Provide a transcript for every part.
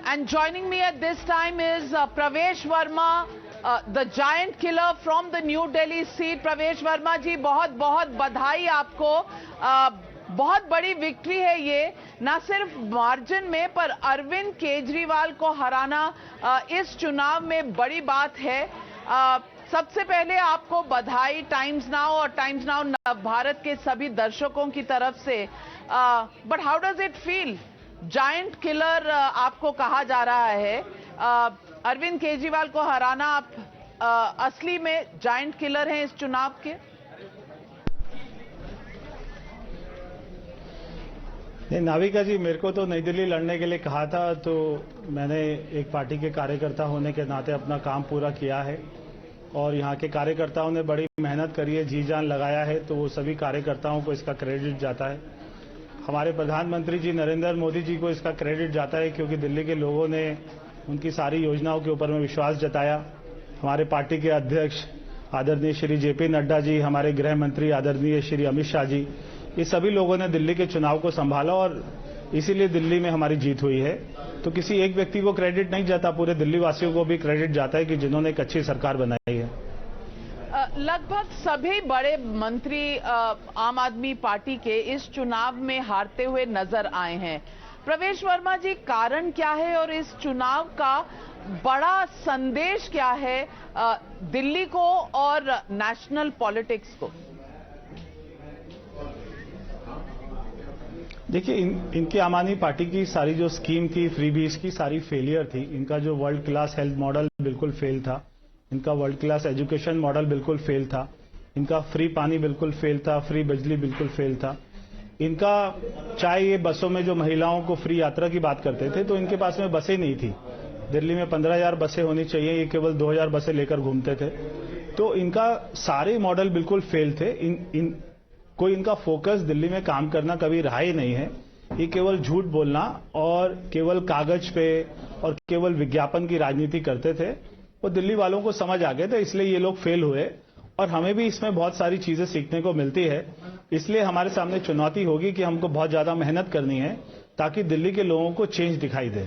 And joining me at this time is Pravesh Verma, the giant killer from the New Delhi seat. Pravesh Verma जी, बहुत बहुत बधाई आपको। बहुत बड़ी victory है ये, ना सिर्फ मार्जिन में पर अरविंद केजरीवाल को हराना इस चुनाव में बड़ी बात है। सबसे पहले आपको बधाई टाइम्स नाउ और टाइम्स नाउ भारत के सभी दर्शकों की तरफ से। But how does it feel? Giant killer आपको कहा जा रहा है। अरविंद केजरीवाल को हराना, आप असली में जायंट किलर हैं इस चुनाव के? नहीं नाविका जी, मेरे को तो नई दिल्ली लड़ने के लिए कहा था, तो मैंने एक पार्टी के कार्यकर्ता होने के नाते अपना काम पूरा किया है और यहाँ के कार्यकर्ताओं ने बड़ी मेहनत करी है, जी जान लगाया है, तो वो सभी कार्यकर्ताओं को इसका क्रेडिट जाता है। हमारे प्रधानमंत्री जी नरेंद्र मोदी जी को इसका क्रेडिट जाता है, क्योंकि दिल्ली के लोगों ने उनकी सारी योजनाओं के ऊपर में विश्वास जताया। हमारे पार्टी के अध्यक्ष आदरणीय श्री जेपी नड्डा जी, हमारे गृह मंत्री आदरणीय श्री अमित शाह जी, ये सभी लोगों ने दिल्ली के चुनाव को संभाला और इसीलिए दिल्ली में हमारी जीत हुई है। तो किसी एक व्यक्ति को क्रेडिट नहीं जाता, पूरे दिल्ली वासियों को भी क्रेडिट जाता है कि जिन्होंने एक अच्छी सरकार बनाई है। लगभग सभी बड़े मंत्री आम आदमी पार्टी के इस चुनाव में हारते हुए नजर आए हैं। प्रवेश वर्मा जी, कारण क्या है और इस चुनाव का बड़ा संदेश क्या है दिल्ली को और नेशनल पॉलिटिक्स को? देखिए, इनकी आम आदमी पार्टी की सारी जो स्कीम थी, फ्रीबीज की, सारी फेलियर थी। इनका जो वर्ल्ड क्लास हेल्थ मॉडल बिल्कुल फेल था, इनका वर्ल्ड क्लास एजुकेशन मॉडल बिल्कुल फेल था, इनका फ्री पानी बिल्कुल फेल था, फ्री बिजली बिल्कुल फेल था। इनका चाहे ये बसों में जो महिलाओं को फ्री यात्रा की बात करते थे, तो इनके पास में बसें नहीं थी। दिल्ली में 15,000 बसें होनी चाहिए, ये केवल 2,000 बसें लेकर घूमते थे। तो इनका सारे मॉडल बिल्कुल फेल थे। कोई इनका फोकस दिल्ली में काम करना कभी रहा ही नहीं है। ये केवल झूठ बोलना और केवल कागज पे और केवल विज्ञापन की राजनीति करते थे। वो दिल्ली वालों को समझ आ गए थे, इसलिए ये लोग फेल हुए और हमें भी इसमें बहुत सारी चीजें सीखने को मिलती है। इसलिए हमारे सामने चुनौती होगी कि हमको बहुत ज्यादा मेहनत करनी है ताकि दिल्ली के लोगों को चेंज दिखाई दे।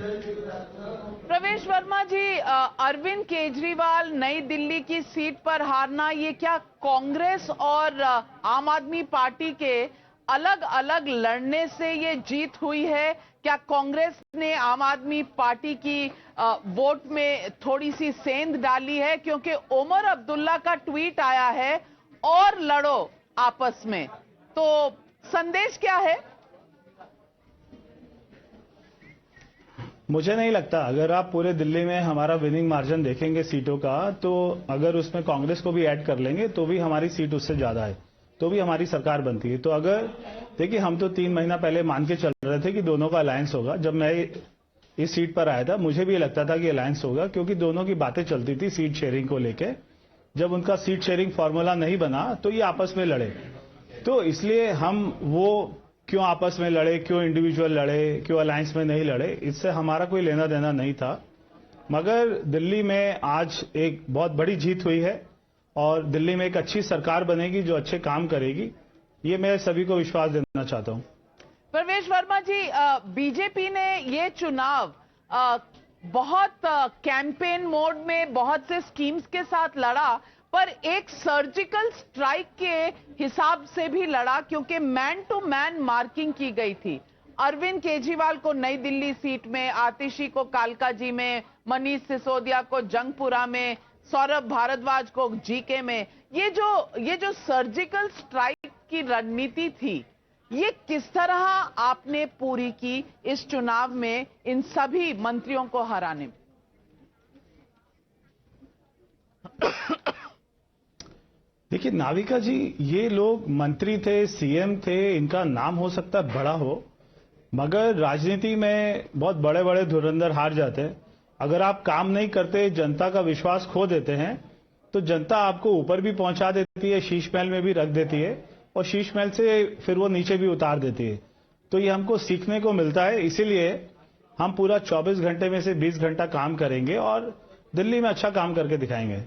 प्रवेश वर्मा जी, अरविंद केजरीवाल नई दिल्ली की सीट पर हारना, ये क्या कांग्रेस और आम आदमी पार्टी के अलग अलग लड़ने से ये जीत हुई है? क्या कांग्रेस ने आम आदमी पार्टी की वोट में थोड़ी सी सेंध डाली है? क्योंकि उमर अब्दुल्ला का ट्वीट आया है, और लड़ो आपस में, तो संदेश क्या है? मुझे नहीं लगता, अगर आप पूरे दिल्ली में हमारा विनिंग मार्जिन देखेंगे सीटों का, तो अगर उसमें कांग्रेस को भी ऐड कर लेंगे तो भी हमारी सीट उससे ज्यादा है, तो भी हमारी सरकार बनती है। तो अगर देखिए, हम तो 3 महीना पहले मान के चल रहे थे कि दोनों का अलायंस होगा। जब मैं इस सीट पर आया था, मुझे भी लगता था कि अलायंस होगा, क्योंकि दोनों की बातें चलती थी सीट शेयरिंग को लेके। जब उनका सीट शेयरिंग फॉर्मूला नहीं बना तो ये आपस में लड़े। तो इसलिए हम वो क्यों आपस में लड़े, क्यों इंडिविजुअल लड़े, क्यों अलायंस में नहीं लड़े, इससे हमारा कोई लेना देना नहीं था। मगर दिल्ली में आज एक बहुत बड़ी जीत हुई है और दिल्ली में एक अच्छी सरकार बनेगी जो अच्छे काम करेगी, ये मैं सभी को विश्वास देना चाहता हूं। प्रवेश वर्मा जी, बीजेपी ने ये चुनाव बहुत कैंपेन मोड में बहुत से स्कीम्स के साथ लड़ा, पर एक सर्जिकल स्ट्राइक के हिसाब से भी लड़ा, क्योंकि मैन टू मैन मार्किंग की गई थी। अरविंद केजरीवाल को नई दिल्ली सीट में, आतिशी को कालकाजी में, मनीष सिसोदिया को जंगपुरा में, सौरभ भारद्वाज को जीके में। ये जो सर्जिकल स्ट्राइक की रणनीति थी, ये किस तरह आपने पूरी की इस चुनाव में इन सभी मंत्रियों को हराने में? देखिए नाविका जी, ये लोग मंत्री थे, सीएम थे, इनका नाम हो सकता है बड़ा हो, मगर राजनीति में बहुत बड़े बड़े धुरंधर हार जाते हैं। अगर आप काम नहीं करते, जनता का विश्वास खो देते हैं, तो जनता आपको ऊपर भी पहुंचा देती है, शीश महल में भी रख देती है और शीश महल से फिर वो नीचे भी उतार देती है। तो ये हमको सीखने को मिलता है, इसीलिए हम पूरा 24 घंटे में से 20 घंटा काम करेंगे और दिल्ली में अच्छा काम करके दिखाएंगे।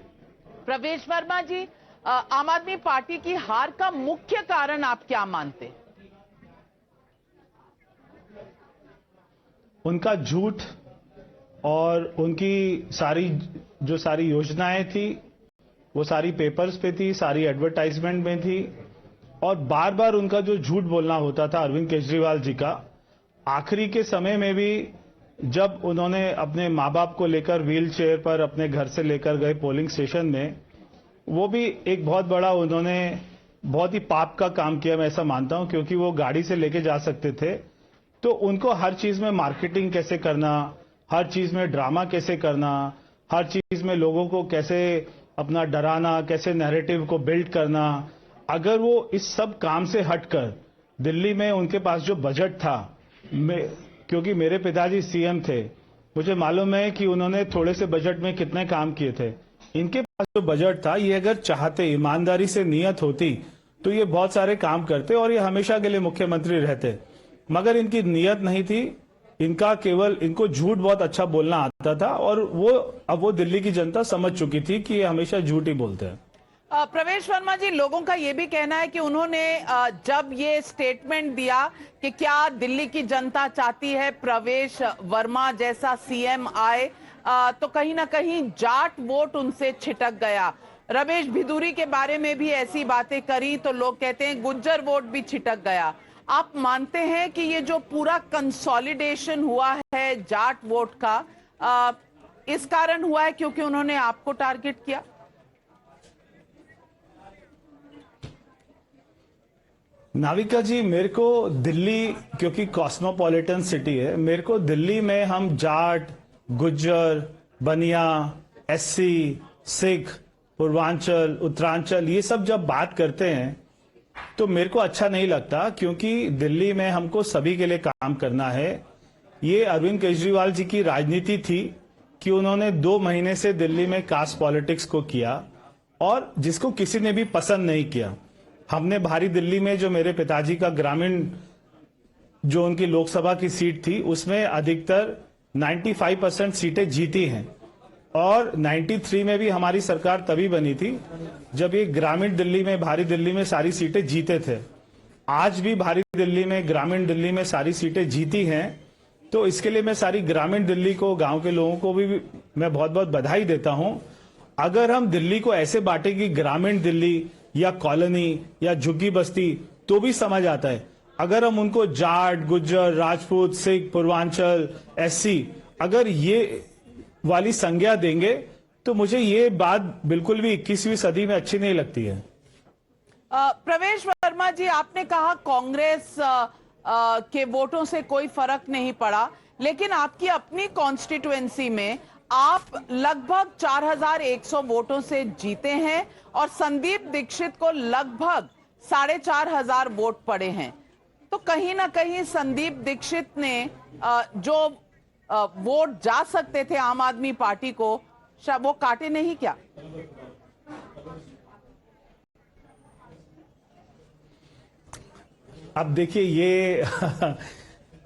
प्रवेश वर्मा जी, आम आदमी पार्टी की हार का मुख्य कारण आप क्या मानते हैं? उनका झूठ और उनकी सारी योजनाएं थी वो सारी पेपर्स पे थी, सारी एडवर्टाइजमेंट में थी। और बार बार उनका जो झूठ बोलना होता था अरविंद केजरीवाल जी का, आखिरी के समय में भी जब उन्होंने अपने माँ बाप को लेकर व्हील चेयर पर अपने घर से लेकर गए पोलिंग स्टेशन में, वो भी एक बहुत बड़ा उन्होंने बहुत ही पाप का काम किया, मैं ऐसा मानता हूं, क्योंकि वो गाड़ी से लेके जा सकते थे। तो उनको हर चीज में मार्केटिंग कैसे करना, हर चीज में ड्रामा कैसे करना, हर चीज में लोगों को कैसे अपना डराना, कैसे नैरेटिव को बिल्ड करना, अगर वो इस सब काम से हटकर दिल्ली में उनके पास जो बजट था, क्योंकि मेरे पिताजी सीएम थे, मुझे मालूम है कि उन्होंने थोड़े से बजट में कितने काम किए थे। इनके पास जो बजट था, ये अगर चाहते, ईमानदारी से नियत होती तो ये बहुत सारे काम करते और ये हमेशा के लिए मुख्यमंत्री रहते, मगर इनकी नियत नहीं थी। इनको झूठ बहुत अच्छा बोलना आता था और अब वो दिल्ली की जनता समझ चुकी थी कि ये हमेशा झूठ ही बोलते हैं। प्रवेश वर्मा जी, लोगों का यह भी कहना है कि उन्होंने जब ये स्टेटमेंट दिया कि क्या दिल्ली की जनता चाहती है प्रवेश वर्मा जैसा सीएम आए, तो कहीं ना कहीं जाट वोट उनसे छिटक गया। रमेश भिदूरी के बारे में भी ऐसी बातें करी तो लोग कहते हैं गुज्जर वोट भी छिटक गया। आप मानते हैं कि ये जो पूरा कंसोलिडेशन हुआ है जाट वोट का, इस कारण हुआ है क्योंकि उन्होंने आपको टारगेट किया? नाविका जी, मेरे को दिल्ली, क्योंकि कॉस्मोपॉलिटन सिटी है, मेरे को दिल्ली में हम जाट, गुज्जर, बनिया, एससी, सिख, पूर्वांचल, उत्तरांचल, ये सब जब बात करते हैं तो मेरे को अच्छा नहीं लगता, क्योंकि दिल्ली में हमको सभी के लिए काम करना है। ये अरविंद केजरीवाल जी की राजनीति थी कि उन्होंने 2 महीने से दिल्ली में कास्ट पॉलिटिक्स को किया और जिसको किसी ने भी पसंद नहीं किया। हमने भारी दिल्ली में जो मेरे पिताजी का ग्रामीण जो उनकी लोकसभा की सीट थी, उसमें अधिकतर 95% सीटें जीती हैं और 93 में भी हमारी सरकार तभी बनी थी जब ये ग्रामीण दिल्ली में, भारी दिल्ली में सारी सीटें जीते थे। आज भी भारी दिल्ली में, ग्रामीण दिल्ली में सारी सीटें जीती हैं। तो इसके लिए मैं सारी ग्रामीण दिल्ली को, गांव के लोगों को भी मैं बहुत बहुत बधाई देता हूं। अगर हम दिल्ली को ऐसे बांटे कि ग्रामीण दिल्ली या कॉलोनी या झुग्गी बस्ती, तो भी समझ आता है। अगर हम उनको जाट, गुज्जर, राजपूत, सिख, पूर्वांचल, एससी, अगर ये वाली संज्ञा देंगे तो मुझे ये बात बिल्कुल भी 21वीं सदी में अच्छी नहीं लगती है। प्रवेश वर्मा जी, आपने कहा कांग्रेस के वोटों से कोई फर्क नहीं पड़ा, लेकिन आपकी अपनी कॉन्स्टिट्युएंसी में आप लगभग 4100 वोटों से जीते हैं और संदीप दीक्षित को लगभग 4500 वोट पड़े हैं। तो कहीं ना कहीं संदीप दीक्षित ने जो वोट जा सकते थे आम आदमी पार्टी को, वो काटे नहीं क्या? अब देखिए ये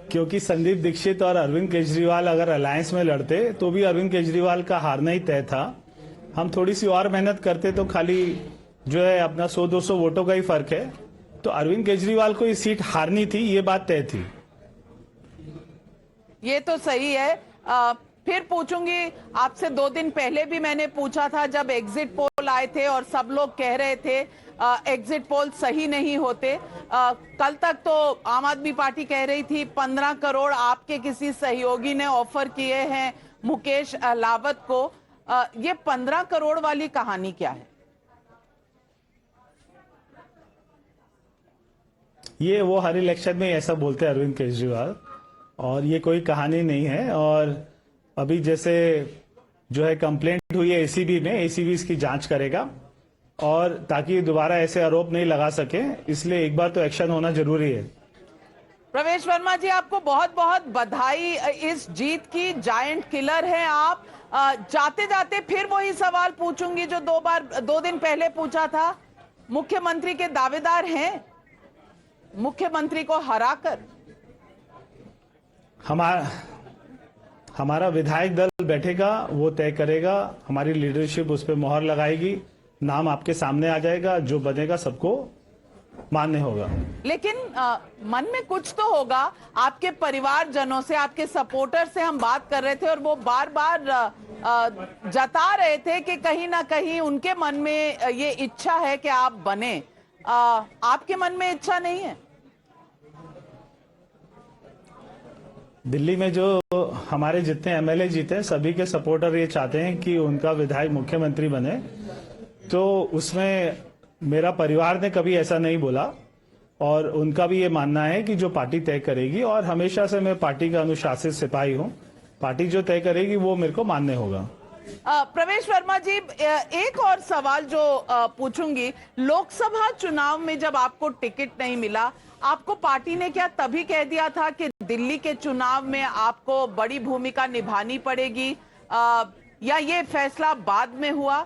क्योंकि संदीप दीक्षित और अरविंद केजरीवाल अगर अलायंस में लड़ते तो भी अरविंद केजरीवाल का हारना ही तय था। हम थोड़ी सी और मेहनत करते तो खाली जो है अपना 100-200 वोटों का ही फर्क है, तो अरविंद केजरीवाल को ये सीट हारनी थी, ये बात तय थी। ये तो सही है। फिर पूछूंगी आपसे, 2 दिन पहले भी मैंने पूछा था जब एग्जिट पोल आए थे और सब लोग कह रहे थे एग्जिट पोल सही नहीं होते। कल तक तो आम आदमी पार्टी कह रही थी 15 करोड़ आपके किसी सहयोगी ने ऑफर किए हैं मुकेश अहलावत को। ये 15 करोड़ वाली कहानी क्या है? ये वो हर इलेक्शन में ऐसा बोलते हैं अरविंद केजरीवाल, और ये कोई कहानी नहीं है। और अभी जैसे जो है कंप्लेंट हुई है एसीबी में, एसीबी इसकी जांच करेगा और ताकि दोबारा ऐसे आरोप नहीं लगा सके, इसलिए एक बार तो एक्शन होना जरूरी है। प्रवेश वर्मा जी, आपको बहुत बहुत बधाई इस जीत की। जायंट किलर हैं आप। जाते जाते फिर वही सवाल पूछूंगी जो 2 दिन पहले पूछा था। मुख्यमंत्री के दावेदार हैं? मुख्यमंत्री को हराकर हमारा विधायक दल बैठेगा, वो तय करेगा, हमारी लीडरशिप उस पर मोहर लगाएगी, नाम आपके सामने आ जाएगा, जो बनेगा सबको मान्य होगा। लेकिन मन में कुछ तो होगा। आपके परिवारजनों से, आपके सपोर्टर से हम बात कर रहे थे और वो बार बार जता रहे थे कि कहीं ना कहीं उनके मन में ये इच्छा है कि आप बने। आपके मन में इच्छा नहीं है? दिल्ली में जो हमारे जितने एमएलए जीते हैं सभी के सपोर्टर ये चाहते हैं कि उनका विधायक मुख्यमंत्री बने, तो उसमें मेरा परिवार ने कभी ऐसा नहीं बोला और उनका भी ये मानना है कि जो पार्टी तय करेगी, और हमेशा से मैं पार्टी का अनुशासित सिपाही हूं, पार्टी जो तय करेगी वो मेरे को मान्य होगा। प्रवेश वर्मा जी, एक और सवाल जो पूछूंगी, लोकसभा चुनाव में जब आपको टिकट नहीं मिला, आपको पार्टी ने क्या तभी कह दिया था कि दिल्ली के चुनाव में आपको बड़ी भूमिका निभानी पड़ेगी, या ये फैसला बाद में हुआ?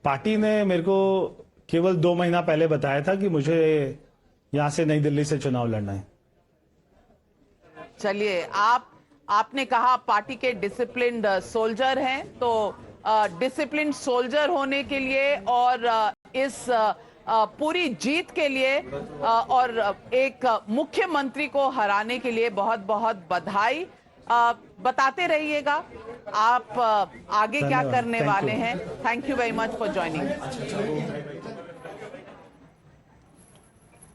पार्टी ने मेरे को केवल 2 महीना पहले बताया था कि मुझे यहां से नई दिल्ली से चुनाव लड़ना है। चलिए, आपने कहा पार्टी के डिसिप्लिन्ड सोल्जर हैं, तो डिसिप्लिन्ड सोल्जर होने के लिए और इस पूरी जीत के लिए और एक मुख्यमंत्री को हराने के लिए बहुत बहुत बधाई। बताते रहिएगा आप आगे क्या करने वाले हैं। Thank you very much for joining.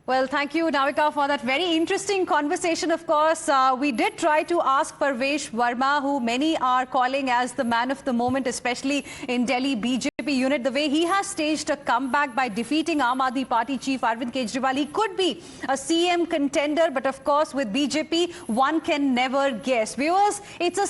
Well, thank you, Navika, for that very interesting conversation. Of course, we did try to ask Parvesh Verma, who many are calling as the man of the moment, especially in Delhi BJP unit, the way he has staged a comeback by defeating Aam Aadmi Party chief Arvind Kejriwal. He could be a CM contender, but of course, with BJP, one can never guess. Viewers, it's a